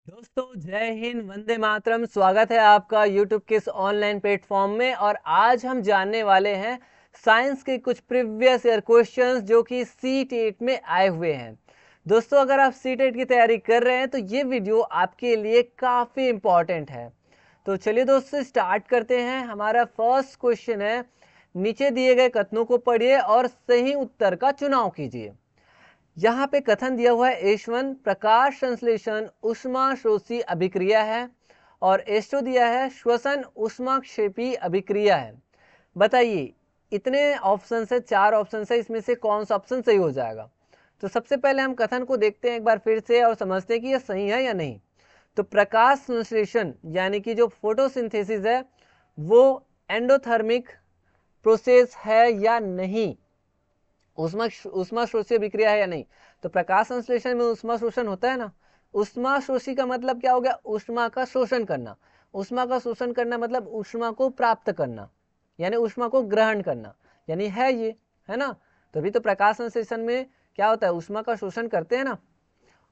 दोस्तों जय हिंद, वंदे मातरम। स्वागत है आपका यूट्यूब के इस ऑनलाइन प्लेटफॉर्म में। और आज हम जानने वाले हैं साइंस के कुछ प्रीवियस ईयर क्वेश्चंस जो कि C-TET में आए हुए हैं। दोस्तों अगर आप C-TET की तैयारी कर रहे हैं तो ये वीडियो आपके लिए काफ़ी इम्पॉर्टेंट है। तो चलिए दोस्तों स्टार्ट करते हैं। हमारा फर्स्ट क्वेश्चन है, नीचे दिए गए कथनों को पढ़िए और सही उत्तर का चुनाव कीजिए। यहाँ पे कथन दिया हुआ है H1 प्रकाश संश्लेषण ऊष्माशोषी अभिक्रिया है और H2 दिया है श्वसन ऊष्माक्षेपी अभिक्रिया है। बताइए, इतने ऑप्शन है, 4 ऑप्शन है, इसमें से कौन सा ऑप्शन सही हो जाएगा। तो सबसे पहले हम कथन को देखते हैं एक बार फिर से और समझते हैं कि यह सही है या नहीं। तो प्रकाश संश्लेषण यानी कि जो फोटोसिंथेसिस है वो एंडोथर्मिक प्रोसेस है या नहीं, ऊष्मा शोषी अभिक्रिया है या नहीं। तो प्रकाश संश्लेषण में ऊष्मा शोषण होता है ना। ऊष्मा शोषी का मतलब क्या हो गया, ऊष्मा का शोषण करना। ऊष्मा का शोषण करना मतलब ऊष्मा को प्राप्त करना, यानी ऊष्मा को ग्रहण करना, यानी है ये, है ना। तभी तो प्रकाश संश्लेषण में क्या होता है, ऊष्मा का शोषण करते हैं ना।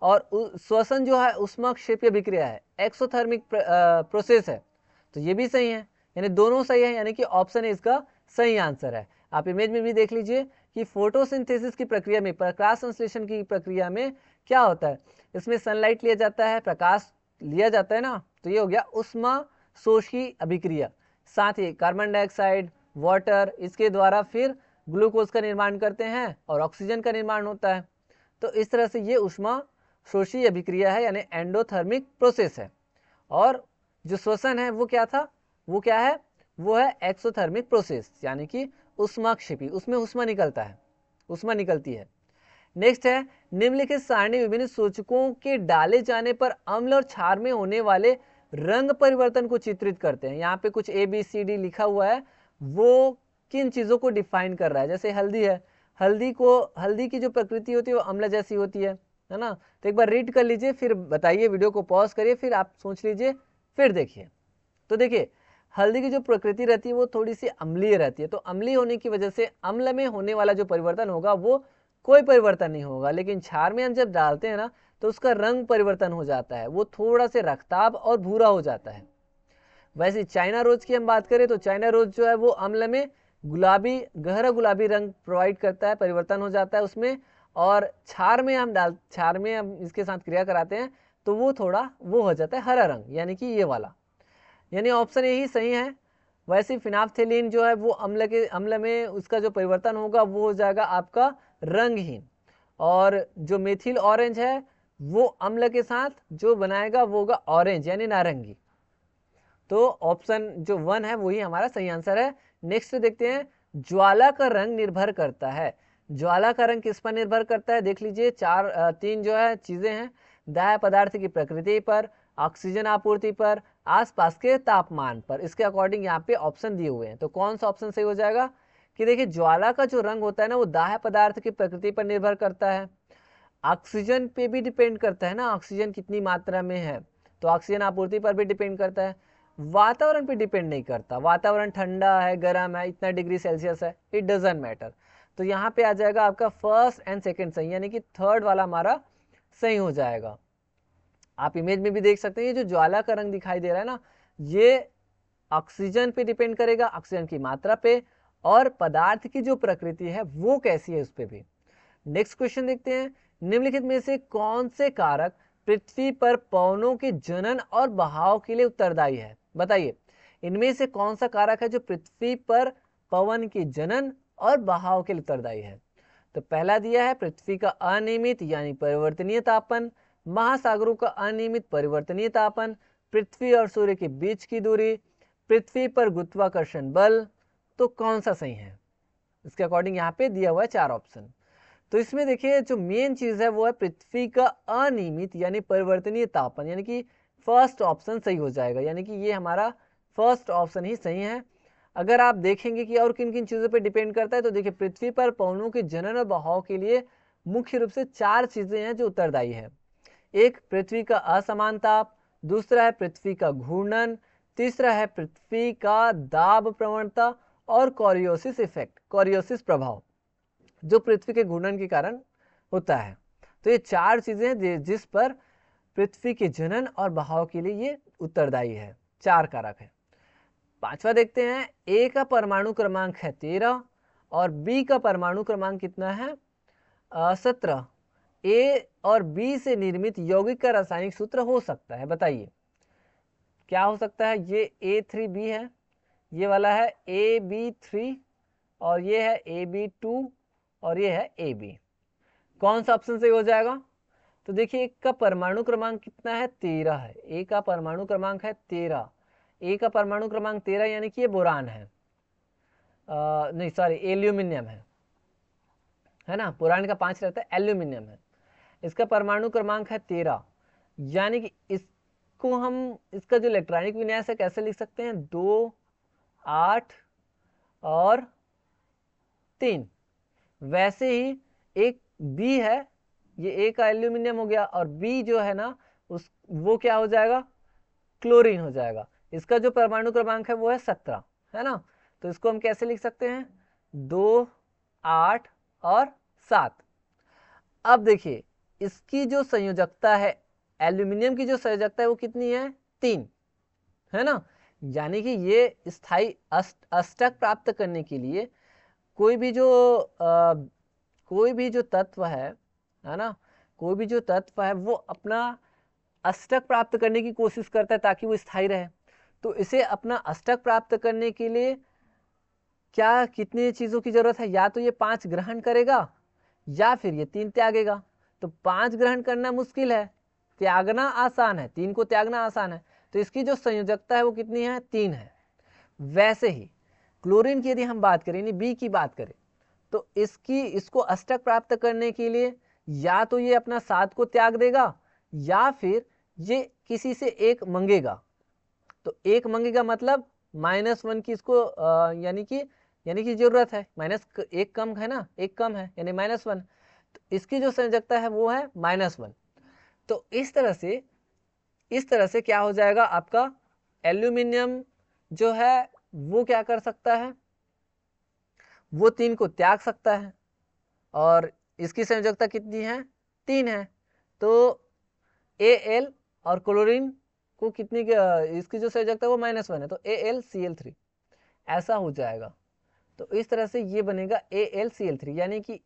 और श्वसन जो है ऊष्माक्षेपीय अभिक्रिया है, एक्सोथर्मिक प्रोसेस है। तो ये भी सही है, यानी दोनों सही है, यानी कि ऑप्शन ए इसका सही आंसर है। आप इमेज में भी देख लीजिए कि फोटोसिंथेसिस की प्रक्रिया में, प्रकाश संश्लेषण की प्रक्रिया में क्या होता है, इसमें सनलाइट लिया जाता है, प्रकाश लिया जाता है ना। तो ये हो गया ऊष्मा शोषी अभिक्रिया। साथ ही कार्बन डाइऑक्साइड, वाटर, इसके द्वारा फिर ग्लूकोज का निर्माण करते हैं और ऑक्सीजन का निर्माण होता है। तो इस तरह से ये ऊष्मा शोषी अभिक्रिया है, यानी एंडोथर्मिक प्रोसेस है। और जो श्वसन है वो क्या था, वो क्या है, वो है एक्सोथर्मिक प्रोसेस, यानी कि ऊष्माक्षेपी, उसमें ऊष्मा निकलता है, ऊष्मा निकलती है। नेक्स्ट है, निम्नलिखित सारणी विभिन्न सूचकों के डाले जाने पर अम्ल और क्षार में होने वाले रंग परिवर्तन को चित्रित करते हैं। यहाँ पे कुछ ABCD लिखा हुआ है, वो किन चीजों को डिफाइन कर रहा है। जैसे हल्दी है, हल्दी की जो प्रकृति होती है वो अम्ल जैसी होती है ना। तो एक बार रीड कर लीजिए, फिर बताइए, वीडियो को पॉज करिए, फिर आप सोच लीजिए, फिर देखिए। तो देखिए, हल्दी की जो प्रकृति रहती है वो थोड़ी सी अम्लीय रहती है। तो अम्लीय होने की वजह से अम्ल में होने वाला जो परिवर्तन होगा वो कोई परिवर्तन नहीं होगा। लेकिन क्षार में हम जब डालते हैं ना तो उसका रंग परिवर्तन हो जाता है, वो थोड़ा से रक्ताब और भूरा हो जाता है। वैसे चाइना रोज की हम बात करें तो चाइना रोज जो है वो अम्ल में गुलाबी, गहरा गुलाबी रंग प्रोवाइड करता है, परिवर्तन हो जाता है उसमें। और क्षार में हम इसके साथ क्रिया कराते हैं तो वो थोड़ा वो हो जाता है हरा रंग, यानी कि ये वाला, यानी ऑप्शन यही सही है। वैसे फिनाफ्थेलिन जो है वो अम्ल में उसका जो परिवर्तन होगा वो हो जाएगा आपका रंगहीन। और जो मेथिल ऑरेंज है वो अम्ल के साथ जो बनाएगा वो होगा ऑरेंज, यानी नारंगी। तो ऑप्शन जो 1 है वही हमारा सही आंसर है। नेक्स्ट देखते हैं, ज्वाला का रंग निर्भर करता है। ज्वाला का रंग किस पर निर्भर करता है, देख लीजिए, 3 जो है चीजें हैं। दाह्य पदार्थ की प्रकृति पर, ऑक्सीजन आपूर्ति पर, आसपास के तापमान पर। इसके अकॉर्डिंग यहाँ पे ऑप्शन दिए हुए हैं। तो कौन सा ऑप्शन सही हो जाएगा कि देखिए, ज्वाला का जो रंग होता है ना वो दाह्य पदार्थ की प्रकृति पर निर्भर करता है, ऑक्सीजन पे भी डिपेंड करता है ना, ऑक्सीजन कितनी मात्रा में है, तो ऑक्सीजन आपूर्ति पर भी डिपेंड करता है। वातावरण पे डिपेंड नहीं करता, वातावरण ठंडा है, गर्म है, इतना डिग्री सेल्सियस है, इट डजेंट मैटर। तो यहाँ पे आ जाएगा आपका फर्स्ट एंड सेकंड सही, यानी कि थर्ड वाला हमारा सही हो जाएगा। आप इमेज में भी देख सकते हैं, ये जो ज्वाला का रंग दिखाई दे रहा है ना, ये ऑक्सीजन पे डिपेंड करेगा, ऑक्सीजन की मात्रा पे, और पदार्थ की जो प्रकृति है वो कैसी है उस पर भी। नेक्स्ट क्वेश्चन देखते हैं, निम्नलिखित में से कौन से कारक पृथ्वी पर पवनों के जनन और बहाव के लिए उत्तरदायी है। बताइए, इनमें से कौन सा कारक है जो पृथ्वी पर पवन के जनन और बहाव के लिए उत्तरदायी है। तो पहला दिया है पृथ्वी का अनियमित यानी परिवर्तनीय तापन, महासागरों का अनियमित परिवर्तनीय तापन, पृथ्वी और सूर्य के बीच की दूरी, पृथ्वी पर गुरुत्वाकर्षण बल। तो कौन सा सही है, इसके अकॉर्डिंग यहाँ पे दिया हुआ है 4 ऑप्शन। तो इसमें देखिए जो मेन चीज है वो है पृथ्वी का अनियमित यानी परिवर्तनीय तापन, यानी कि फर्स्ट ऑप्शन सही हो जाएगा, यानी कि ये हमारा फर्स्ट ऑप्शन ही सही है। अगर आप देखेंगे कि और किन किन चीजों पर डिपेंड करता है, तो देखिए पृथ्वी पर पवनों के जनन और बहाव के लिए मुख्य रूप से 4 चीजें हैं जो उत्तरदायी है। एक, पृथ्वी का असमान ताप, दूसरा है पृथ्वी का घूर्णन, तीसरा है पृथ्वी का दाब प्रवणता, और कोरियोसिस इफेक्ट, कोरियोसिस प्रभाव, जो पृथ्वी के घूर्णन के कारण होता है। तो ये 4 चीजें जिस पर पृथ्वी के जनन और बहाव के लिए ये उत्तरदायी है। 4 कारक है। 5वां देखते हैं, ए का परमाणु क्रमांक है 13 और बी का परमाणु क्रमांक कितना है 17। ए और बी से निर्मित यौगिक का रासायनिक सूत्र हो सकता है, बताइए क्या हो सकता है। ये A3B है, ये वाला है AB3 और ये है AB2 और ये है AB। कौन सा ऑप्शन सही हो जाएगा। तो देखिए एक का परमाणु क्रमांक कितना है 13 है, ए का परमाणु क्रमांक है 13, ए का परमाणु क्रमांक 13 यानी कि ये बोरान है, नहीं सॉरी एल्यूमिनियम है ना, बोरान का 5 रहता है, एल्यूमिनियम है। इसका परमाणु क्रमांक है 13 यानी कि इसको हम इसका जो इलेक्ट्रॉनिक विन्यास है कैसे लिख सकते हैं 2 8 और 3। वैसे ही एक बी है, ये ए का एल्यूमिनियम हो गया और बी जो है ना उस वो क्या हो जाएगा क्लोरीन हो जाएगा। इसका जो परमाणु क्रमांक है वो है 17 है ना। तो इसको हम कैसे लिख सकते हैं 2 8 और 7। अब देखिए इसकी जो संयोजकता है एल्यूमिनियम की जो संयोजकता है वो कितनी है 3 है ना। यानी कि ये स्थायी अष्टक प्राप्त करने के लिए कोई भी जो तत्व है ना, कोई भी जो तत्व है वो अपना अष्टक प्राप्त करने की कोशिश करता है ताकि वो स्थायी रहे। तो इसे अपना अष्टक प्राप्त करने के लिए क्या कितनी चीज़ों की जरूरत है, या तो ये 5 ग्रहण करेगा या फिर ये 3 त्यागेगा। तो 5 ग्रहण करना मुश्किल है, त्यागना आसान है, 3 को त्यागना आसान है। तो इसकी जो संयोजकता है वो कितनी है 3 है। वैसे ही क्लोरीन की यदि हम बात करें यानी बी की बात करें तो इसको अष्टक प्राप्त करने के लिए या तो ये अपना 7 को त्याग देगा या फिर ये किसी से एक मंगेगा। तो एक मंगेगा मतलब -1 की इसको यानी कि जरूरत है, -1 कम है ना, 1 कम है यानी -1। तो इसकी जो संयोजकता है वो है -1। तो इस तरह से क्या हो जाएगा आपका एल्यूमिनियम जो है वो क्या कर सकता है वो 3 को त्याग सकता है और इसकी संयोजकता कितनी है 3 है। तो Al और क्लोरीन को कितनी इसकी जो संयोजकता है वो -1 है तो AlCl3 ऐसा हो जाएगा। तो इस तरह से ये बनेगा AlCl3 यानी कि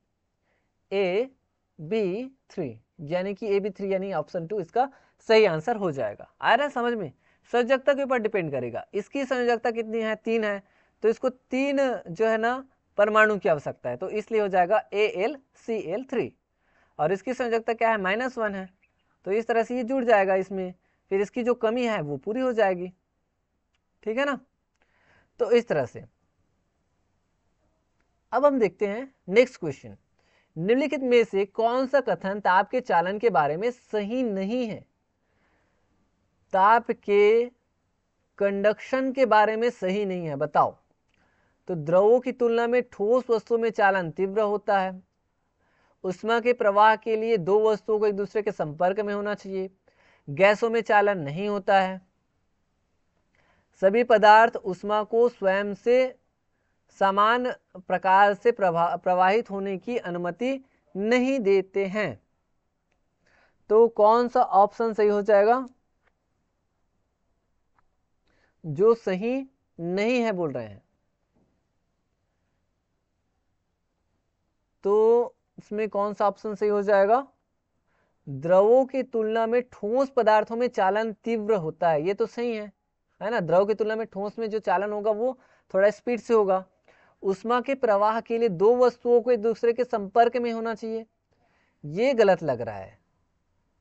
AB3 यानी कि AB3 यानी ऑप्शन 2 इसका सही आंसर हो जाएगा। आ रहा है समझ में। संयोजकता के ऊपर डिपेंड करेगा, इसकी संयोजकता कितनी है 3 है तो इसको 3 जो है ना परमाणु की आवश्यकता है तो इसलिए हो जाएगा AlCl3 और इसकी संयोजकता क्या है -1 है तो इस तरह से ये जुड़ जाएगा इसमें, फिर इसकी जो कमी है वो पूरी हो जाएगी। ठीक है ना। तो इस तरह से अब हम देखते हैं नेक्स्ट क्वेश्चन। निम्नलिखित में से कौन सा कथन ताप के चालन के बारे में सही नहीं है। ताप के कंडक्शन के बारे में सही नहीं है, बताओ। तो द्रवों की तुलना में ठोस वस्तुओं में चालन तीव्र होता है। उष्मा के प्रवाह के लिए दो वस्तुओं को एक दूसरे के संपर्क में होना चाहिए। गैसों में चालन नहीं होता है। सभी पदार्थ उष्मा को स्वयं से समान प्रकार से प्रवाहित होने की अनुमति नहीं देते हैं। तो कौन सा ऑप्शन सही हो जाएगा जो सही नहीं है बोल रहे हैं। तो इसमें कौन सा ऑप्शन सही हो जाएगा। द्रवों की तुलना में ठोस पदार्थों में चालन तीव्र होता है, ये तो सही है ना। द्रव की तुलना में ठोस में जो चालन होगा वो थोड़ा स्पीड से होगा। उष्मा के प्रवाह के लिए दो वस्तुओं को एक दूसरे के संपर्क में होना चाहिए, ये गलत लग रहा है,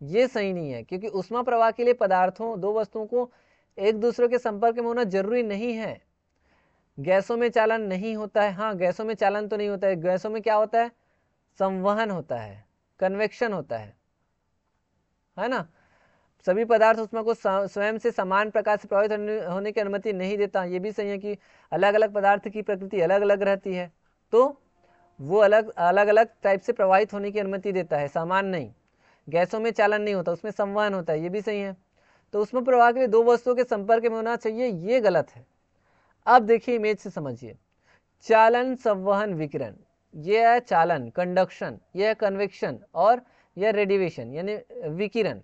ये सही नहीं है। क्योंकि उष्मा प्रवाह के लिए पदार्थों दो वस्तुओं को एक दूसरे के संपर्क में होना जरूरी नहीं है। गैसों में चालन नहीं होता है, हाँ गैसों में चालन तो नहीं होता है। गैसों में क्या होता है संवहन होता है, कन्वेक्शन होता है ना। सभी पदार्थ उष्मा को स्वयं से समान प्रकार से प्रभावित होने की अनुमति नहीं देता। ये भी सही है कि अलग अलग पदार्थ की प्रकृति अलग अलग रहती है तो वो अलग अलग टाइप से प्रभावित होने की अनुमति देता है, समान नहीं। गैसों में चालन नहीं होता, उसमें संवहन होता है, ये भी सही है। तो उसमें प्रवाह के लिए दो वस्तुओं के संपर्क में होना चाहिए, ये गलत है। अब देखिए इमेज से समझिए। चालन, संवहन, विकिरण, ये है चालन कंडक्शन, यह है कन्वेक्शन और यह रेडिएशन यानी विकिरण।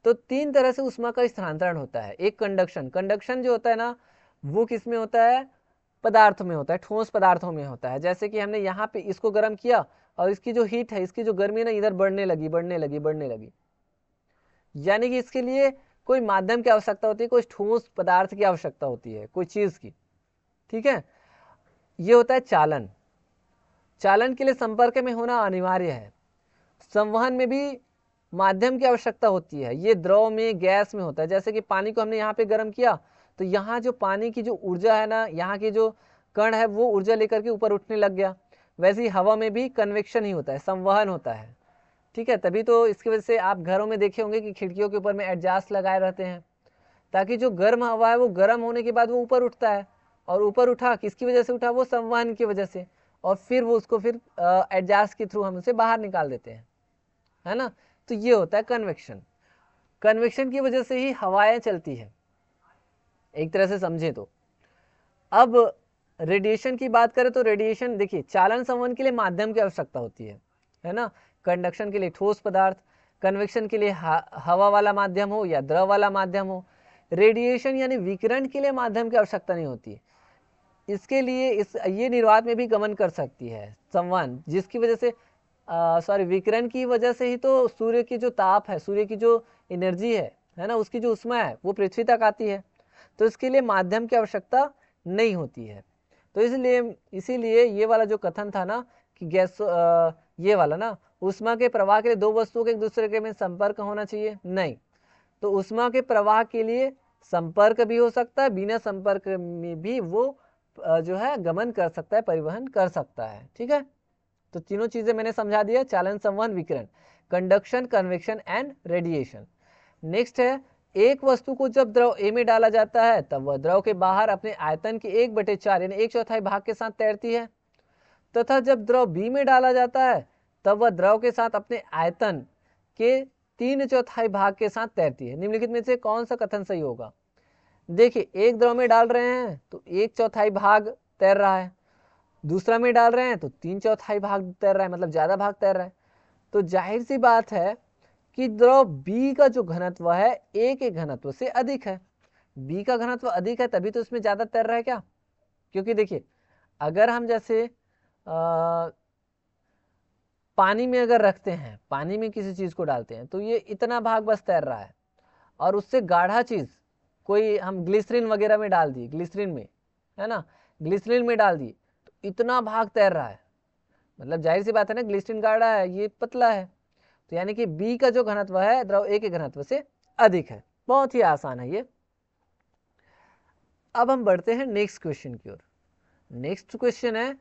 तो 3 तरह से ऊष्मा का स्थानांतरण होता है। एक कंडक्शन, कंडक्शन जो होता है ना वो किस में होता है, पदार्थ में होता है, ठोस पदार्थों में होता है। जैसे कि हमने यहाँ पे इसको गर्म किया और इसकी जो हीट है, इसकी जो गर्मी है ना इधर बढ़ने लगी बढ़ने लगी बढ़ने लगी, यानी कि इसके लिए कोई माध्यम की आवश्यकता होती है, कोई ठोस पदार्थ की आवश्यकता होती है, कोई चीज की। ठीक है, ये होता है चालन। चालन के लिए संपर्क में होना अनिवार्य है। संवहन में भी माध्यम की आवश्यकता होती है। ये द्रव में, गैस में होता है। जैसे कि पानी को हमने यहाँ पे गर्म किया तो यहाँ जो पानी की जो ऊर्जा है ना, यहाँ की जो कण है वो ऊर्जा लेकर के ऊपर उठने लग गया। वैसे ही हवा में भी कन्वेक्शन ही होता है, संवहन होता है। ठीक है, तभी तो इसकी वजह से आप घरों में देखे होंगे कि खिड़कियों के ऊपर में एडजस्ट लगाए रहते हैं, ताकि जो गर्म हवा है वो गर्म होने के बाद वो ऊपर उठता है, और ऊपर उठा किसकी वजह से उठा, वो संवहन की वजह से, और फिर वो उसको फिर एडजस्ट के थ्रू हम उसे बाहर निकाल देते हैं, है ना। तो ये होता है कन्वेक्शन। कन्वेक्शन की वजह से ही हवाएं चलती है, एक तरह से समझे तो। अब रेडिएशन की बात करें तो रेडिएशन, देखिए चालन संवहन के लिए माध्यम की आवश्यकता होती है ना। कंडक्शन के लिए ठोस पदार्थ, कन्वेक्शन के लिए हवा वाला माध्यम हो या द्रव वाला माध्यम हो। रेडिएशन यानी विकिरण के लिए माध्यम की आवश्यकता नहीं होती। इसके लिए ये निर्वात में भी गमन कर सकती है संवहन, जिसकी वजह से विकिरण की वजह से ही तो सूर्य की जो ताप है, सूर्य की जो एनर्जी है ना, उसकी जो ऊष्मा है वो पृथ्वी तक आती है। तो इसके लिए माध्यम की आवश्यकता नहीं होती है। तो इसीलिए ये वाला जो कथन था ना कि गैस, ये वाला ना, ऊष्मा के प्रवाह के लिए दो वस्तुओं के एक दूसरे के में संपर्क होना चाहिए, नहीं। तो ऊष्मा के प्रवाह के लिए संपर्क भी हो सकता है, बिना संपर्क में भी वो जो है गमन कर सकता है, परिवहन कर सकता है। ठीक है, तो तीनों चीजें मैंने समझा दिया, चालन, संवहन, विकिरण, conduction, convection and radiation. Next है, एक वस्तु को जब द्रव ए में डाला जाता है तब वह द्रव के बाहर अपने आयतन के 1/4 यानी 1/4 भाग के साथ तैरती है, तथा जब द्रव बी में डाला जाता है तब वह द्रव के साथ अपने आयतन के 3/4 भाग के साथ तैरती है। निम्नलिखित में से कौन सा कथन सही होगा। देखिए, एक द्रव में डाल रहे हैं तो 1/4 भाग तैर रहा है, दूसरा में डाल रहे हैं तो 3/4 भाग तैर रहा है, मतलब ज्यादा भाग तैर रहा है। तो जाहिर सी बात है कि द्रव बी का जो घनत्व है ए के घनत्व से अधिक है। बी का घनत्व अधिक है तभी तो इसमें ज्यादा तैर रहा है क्या। क्योंकि देखिए, अगर हम जैसे पानी में अगर रखते हैं, पानी में किसी चीज को डालते हैं तो ये इतना भाग बस तैर रहा है, और उससे गाढ़ा चीज कोई हम ग्लिसरीन वगैरह में डाल दिए, ग्लिसरीन में, है ना, ग्लिसरीन में डाल दिए तो इतना भाग तैर रहा है। मतलब जाहिर सी बात है ना, ग्लिसरीन गाढ़ा है, ये पतला है, तो यानी कि बी का जो घनत्व है द्रव ए के घनत्व से अधिक है। बहुत ही आसान है ये। अब हम बढ़ते हैं नेक्स्ट क्वेश्चन की ओर। नेक्स्ट क्वेश्चन है,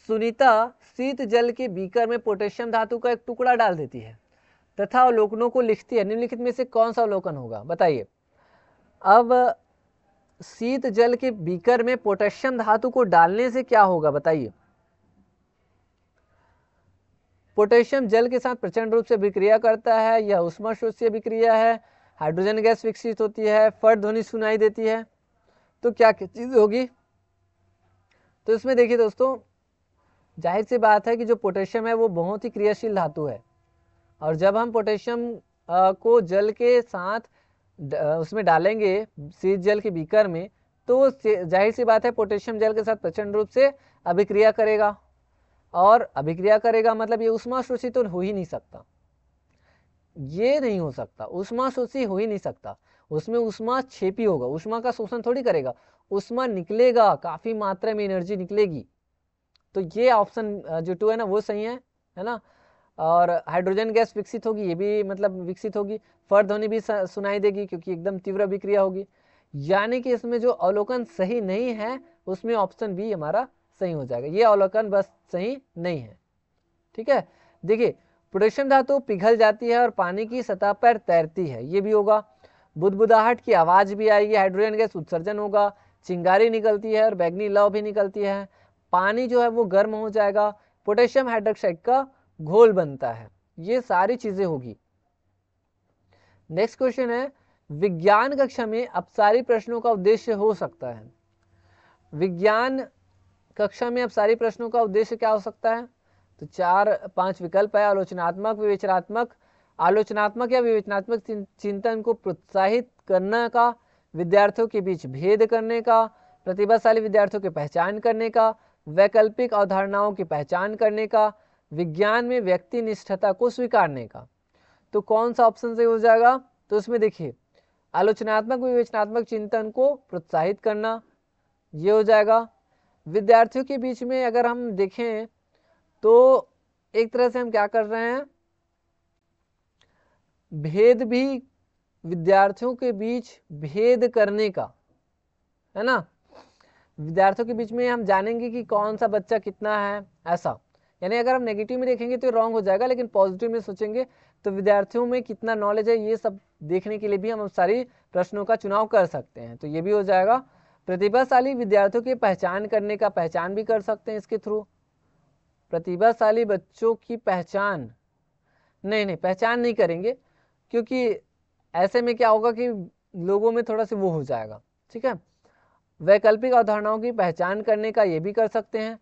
सुनीता शीत जल के बीकर में पोटेशियम धातु का एक टुकड़ा डाल देती है तथा अवलोकनों को लिखती है। निम्नलिखित में से कौन सा अवलोकन होगा, बताइए। अब शीत जल के बीकर में पोटेशियम धातु को डालने से क्या होगा, बताइए। पोटेशियम जल के साथ प्रचंड रूप से विक्रिया करता है, यह ऊष्माशोषीय विक्रिया है, हाइड्रोजन गैस विकसित होती है, फट ध्वनि सुनाई देती है। तो क्या चीज होगी। तो इसमें देखिए दोस्तों, जाहिर सी बात है कि जो पोटेशियम है वो बहुत ही क्रियाशील धातु है, और जब हम पोटेशियम को जल के साथ उसमें डालेंगे, शीत जल के बीकर में, तो जाहिर सी बात है पोटेशियम जल के साथ प्रचंड रूप से अभिक्रिया करेगा, और अभिक्रिया करेगा मतलब ये ऊष्मा शोषित तो हो ही नहीं सकता, ये नहीं हो सकता, ऊष्मा शोषी हो ही नहीं सकता। उसमें ऊष्मा छेपी होगा, ऊष्मा का शोषण थोड़ी करेगा, ऊष्मा निकलेगा, काफी मात्रा में एनर्जी निकलेगी। तो ये ऑप्शन जो 2 है ना वो सही है ना। और हाइड्रोजन गैस विकसित होगी, ये भी मतलब विकसित होगी, फट ध्वनि भी सुनाई देगी क्योंकि एकदम तीव्र विक्रिया होगी। यानी कि इसमें जो अवलोकन सही नहीं है उसमें ऑप्शन बी हमारा सही हो जाएगा, ये अवलोकन बस सही नहीं है। ठीक है, देखिए पोटेशियम धातु पिघल जाती है और पानी की सतह पर तैरती है, ये भी होगा। बुदबुदाहट की आवाज भी आएगी, हाइड्रोजन गैस उत्सर्जन होगा, चिंगारी निकलती है और बैगनी लौ भी निकलती है, पानी जो है वो गर्म हो जाएगा, पोटेशियम हाइड्रोक्साइड का घोल बनता है, ये सारी चीजें होगी। नेक्स्ट क्वेश्चन है, विज्ञान कक्षा में अपसारी प्रश्नों का उद्देश्य हो सकता है। विज्ञान कक्षा में अपसारी प्रश्नों का उद्देश्य क्या हो सकता है। तो 4-5 विकल्प है, आलोचनात्मक, विवेचनात्मक, आलोचनात्मक या विवेचनात्मक चिंतन को प्रोत्साहित करने का, विद्यार्थियों के बीच भेद करने का, प्रतिभाशाली विद्यार्थियों की पहचान करने का, वैकल्पिक अवधारणाओं की पहचान करने का, विज्ञान में व्यक्ति निष्ठता को स्वीकारने का। तो कौन सा ऑप्शन सही हो जाएगा? तो इसमें देखिए आलोचनात्मक विवेचनात्मक चिंतन को प्रोत्साहित करना, ये हो जाएगा। विद्यार्थियों के बीच में अगर हम देखें तो एक तरह से हम क्या कर रहे हैं, भेद भी, विद्यार्थियों के बीच भेद करने का, है ना। विद्यार्थियों के बीच में हम जानेंगे कि कौन सा बच्चा कितना है, ऐसा। यानी अगर हम नेगेटिव में देखेंगे तो रॉन्ग हो जाएगा, लेकिन पॉजिटिव में सोचेंगे तो विद्यार्थियों में कितना नॉलेज है ये सब देखने के लिए भी हम सारी प्रश्नों का चुनाव कर सकते हैं। तो ये भी हो जाएगा। प्रतिभाशाली विद्यार्थियों की पहचान करने का, पहचान भी कर सकते हैं इसके थ्रू। प्रतिभाशाली बच्चों की पहचान, नहीं पहचान नहीं करेंगे, क्योंकि ऐसे में क्या होगा कि लोगों में थोड़ा सा वो हो जाएगा, ठीक है। वैकल्पिक अवधारणाओं की पहचान करने का, ये भी कर सकते हैं।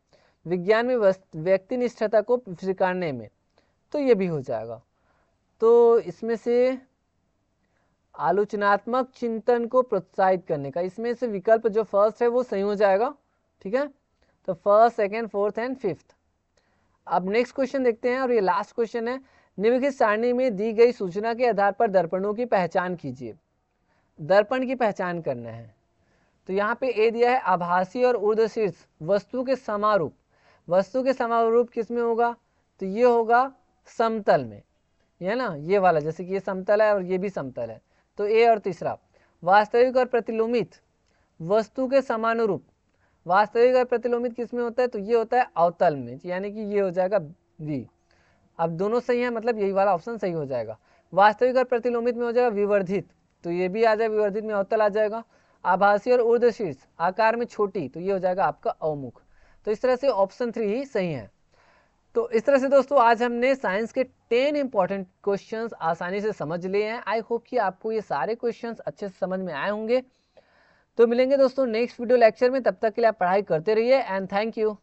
विज्ञान में व्यक्ति निष्ठता को स्वीकारने में, तो ये भी हो जाएगा। तो इसमें से आलोचनात्मक चिंतन को प्रोत्साहित करने का, इसमें से विकल्प जो फर्स्ट है वो सही हो जाएगा, ठीक है। तो first, second, fourth and fifth. अब नेक्स्ट क्वेश्चन देखते हैं, और ये लास्ट क्वेश्चन है। निम्नलिखित सारणी में दी गई सूचना के आधार पर दर्पणों की पहचान कीजिए। दर्पण की पहचान करना है। तो यहाँ पे ए दिया है आभासी और ऊर्ध्वशीर्ष वस्तु के समारूप। वस्तु के समारूप किस में होगा? तो ये होगा समतल में, है ना, ये वाला, जैसे कि ये समतल है और ये भी समतल है, तो ए। और तीसरा, वास्तविक और प्रतिलोमित वस्तु के समानुरूप। वास्तविक और प्रतिलोमित किस में होता है? तो ये होता है अवतल में, यानी कि ये हो जाएगा बी। अब दोनों सही है, मतलब यही वाला ऑप्शन सही हो जाएगा। वास्तविक और प्रतिलोमित में हो जाएगा विवर्धित, तो ये भी आ जाएगा, विवर्धित में अवतल आ जाएगा। आभासी और ऊर्ध्वशीर्ष आकार में छोटी, तो ये हो जाएगा आपका अवमुख। तो इस तरह से ऑप्शन 3 ही सही है। तो इस तरह से दोस्तों आज हमने साइंस के 10 इंपॉर्टेंट क्वेश्चंस आसानी से समझ लिए हैं। आई होप कि आपको ये सारे क्वेश्चंस अच्छे से समझ में आए होंगे। तो मिलेंगे दोस्तों नेक्स्ट वीडियो लेक्चर में, तब तक के लिए आप पढ़ाई करते रहिए एंड थैंक यू।